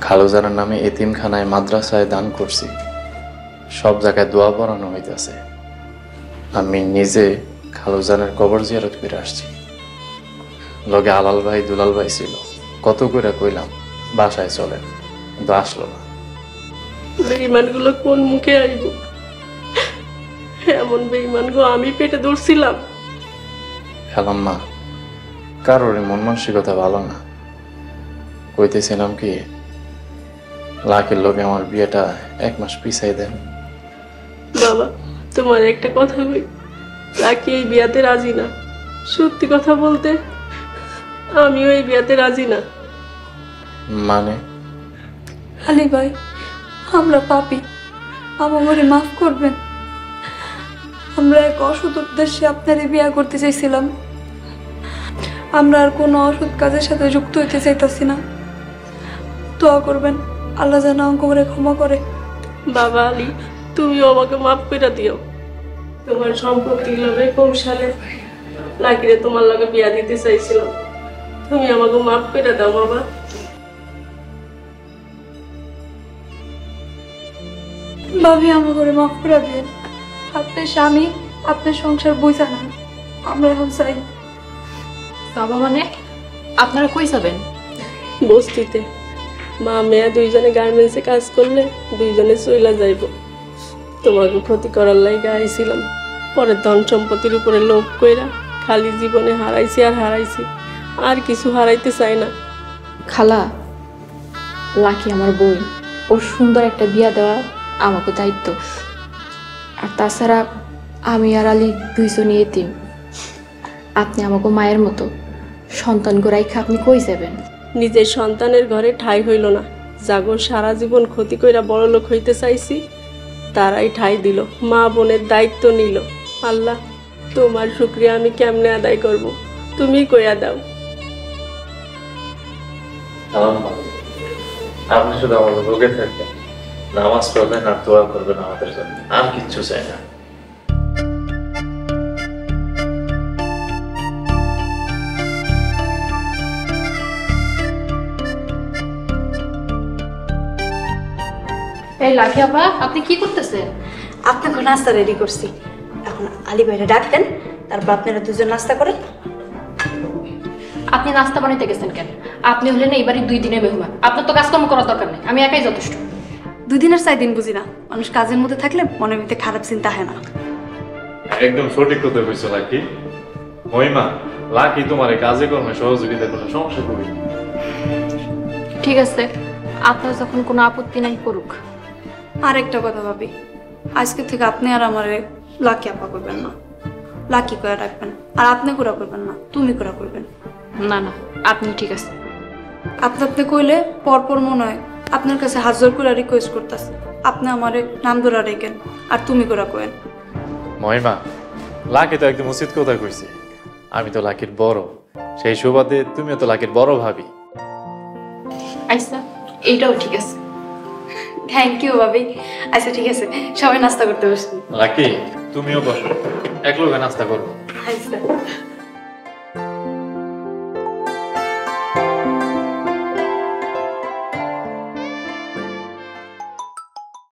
খালুজানের নামে এতিমখানায় মাদ্রাসায় দান করছি, সব জায়গায় দোয়া পড়ানো হইতেছে। আমি নিজে খালুজানের কবর জিয়ারত করে আসছি। লগে আলাল ভাই দুলাল ভাই ছিল, কত করে কইলাম বাসায় চলেন, কিন্তু আসলো না। বেঈমানগুলো কোন মুখে আইব? এমন বেঈমানগো আমি পেটে ধরছিলাম। খালাম্মা, কারোর মন মানসিকতা ভালো না। কইতেছিলাম কি, লাকির লোকে আমার বিয়েটা 1 মাস পিছাই দেন। বাবা, তোমার একটা কথা কই, লাকি এই বিয়াতে রাজি না। সত্যি কথা বলতে আমিও এই বিয়াতে রাজি না। মানে? আলী ভাই, আমরা পাপী, আমাকে মাফ করবেন। আমরা এক অসৎ উদ্দেশ্যে আপনারে বিয়া করতে চাইছিলাম। আমরা আর কোনো অসৎ কাজের সাথে যুক্ত হইতে চাইতাছি না। দোয়া করবেন আল্লাহ যেন আমাকে ক্ষমা করে। বাবা আলী, তুমিও আমাকে মাফ করে দিও। তোমার সম্পত্তি লোভে কৌশলে লাকিরে তোমার লগে বিয়া দিতে চাইছিলাম, তুমি আমাকে মাফ করে দাও বাবা। ভাবি আমাকে মাফ করে দিন। আপনার স্বামী আপনার সংসার বুঝা না, আমরা এখন চাই। বাবা মানে আপনারা কই যাবেন? বস্তিতে মা মেয়া দুইজনে গার্মেন্টসে কাজ করলে দুইজনে চইলা যাইব। তোমাকে ক্ষতি করার লাগে আইছিলাম, পরে ধন সম্পত্তির উপরে লোভ কইরা খালি জীবনে হারাইছি আর হারাইছি, আর কিছু হারাইতে চাই না। খালা, লাকি আমার বই, ওর সুন্দর একটা বিয়া দেওয়া আমাকে দায়িত্ব। আর তাছাড়া আমি আর আলী দুইজনই এতিম। আপনি আমাকে মায়ের মতো, সন্তান গোড়াইখা আপনি কই যাবেন? নিজের সন্তানের ঘরে ঠাঁই হইল না, জাগর সারা জীবন ক্ষতি কইরা বড় লোক হইতে চাইছি, তারাই ঠাঁই দিল, মা বোনের দায়িত্ব নিল। আল্লাহ, তোমার শুকরিয়া আমি কেমনে আদায় করব, তুমি কইয়া দাও। আপনি শুধু আমাদের লোকে থাকবেন, নামাজ পড়বেন আর দোয়া করবেন আমাদের জন্য, আর কিচ্ছু চাই না। এই লাকি আপা, আপনি কি করতেছেন? আপনাকে নাস্তা রেডি করছি, এখন আলী ভাইরা ডাকতেন, তারপর আপনারা দুজন নাস্তা করেন। আপনি নাস্তা বানাইতে গেছেন কেন? আপনি হলেন এইবারই 2 দিনের মেহমান, আপনার তো কাজকর্ম করার দরকার নেই, আমি একাই যথেষ্ট। 2 দিনের 4 দিন বুঝি না, মানুষ কাজের মধ্যে থাকলে মনের মধ্যে খারাপ চিন্তা হয় না। একদম সঠিক কথা কইছো লাকি। মহিমা, লাকি তোমার এই কাজে কর্মে সহযোগিতা করলে সমস্যা করি। ঠিক আছে, আপনার যখন কোনো আপত্তি নাই করুক। আর একটা কথা ভাবি, আজকে থেকে আপনি আর আমারে লাকি আপা করবেন না, লাকি করে রাখবেন। আর আপনি করা করবেন না, তুমি করা করবেন। না না, আপনি ঠিক আছে। আপনি কইলে পরপর মনে হয় আপনার কাছে হাজার করে রিকোয়েস্ট করতেছে, আপনি আমারে নাম ধরা রেখেন আর তুমি করা করেন। মহিমা, লাকি তো একদম উচিত কথা কইছে। আমি তো লাকির বড়, সেই সুবাদে তুমিও তো লাকির বড় ভাবি। আচ্ছা, এইটাও ঠিক আছে। থ্যাংক ইউ ভাবি। আচ্ছা ঠিক আছে, সবাই নাস্তা করতে বসুন। লাকি, তুমিও বসো, এক লোকে নাস্তা করবো। আচ্ছা।